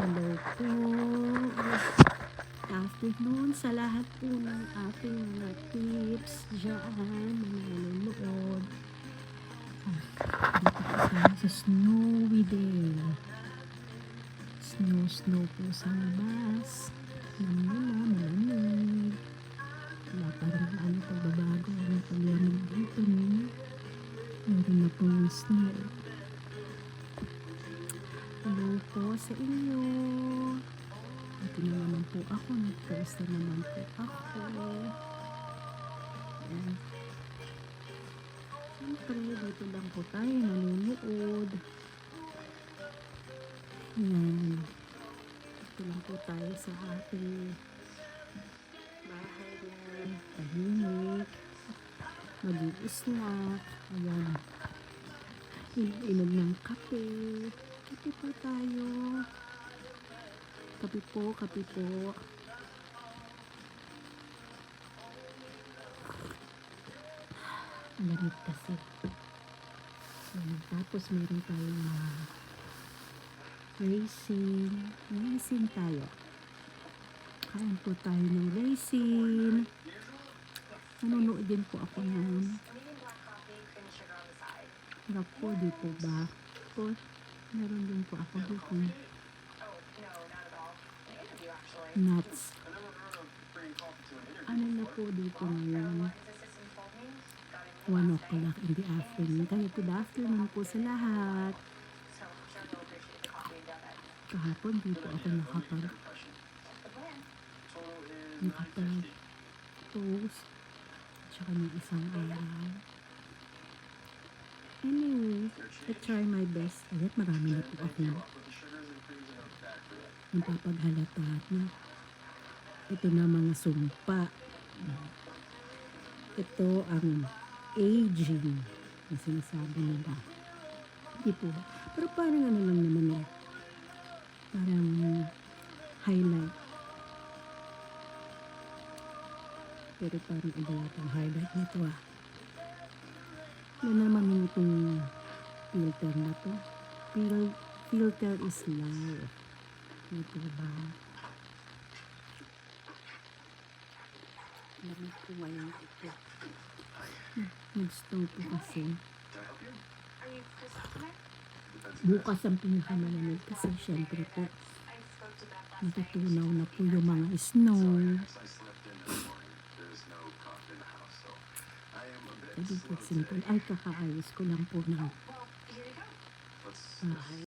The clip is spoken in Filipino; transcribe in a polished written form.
Hello po. Afternoon sa lahat po ng ating mga tips dyan, mga nanonood. Dito po tayo sa snowy day. Snow po sa labas. Malamig. Wala pa rin pagbabago. Ang paglamig dito niyo. Meron na po yung snow. Hello po sa inyo. Ito na naman po ako. Nag-post na naman po ako. Ayan. Siyempre, dito lang po tayo nanonood. Ayan. Dito lang po tayo sa ating bahay lang. Tahimik. Mag-i-snack. Ayan. Inom ng kape. Kape po tayo. Kape po. Malamig kasi. Tapos meron tayong raisin tayo. Kain po tayo ng raisin. Nanonood din po ako ng harap po, di po ba? Po, meron din po ako dito. Nuts. Ano na po dito ngayon? 1 o'clock in the afternoon. Kaya good afternoon po sa lahat. Kahapon dito ako nakapag-post. Tsaka ng isang araw. Anyway, I try my best. Ayat, marami na po ako. Napapaghalata na. Ito na mga sumpa. Ito ang aging na sinasabi nila. Hindi po. Pero parang ano lang naman eh. Parang highlight. Pero parang iba yung highlight nito ah. Ano naman itong filter na to? Filter is life. Ito ba? Lamig po ngayon ito. Nag-snow po kasi. Bukas ang pinakamalamig kasi syempre po natutunaw na po yung mga snow. Sabi po simple. Ay, kakaayos ko lang po ng bahay.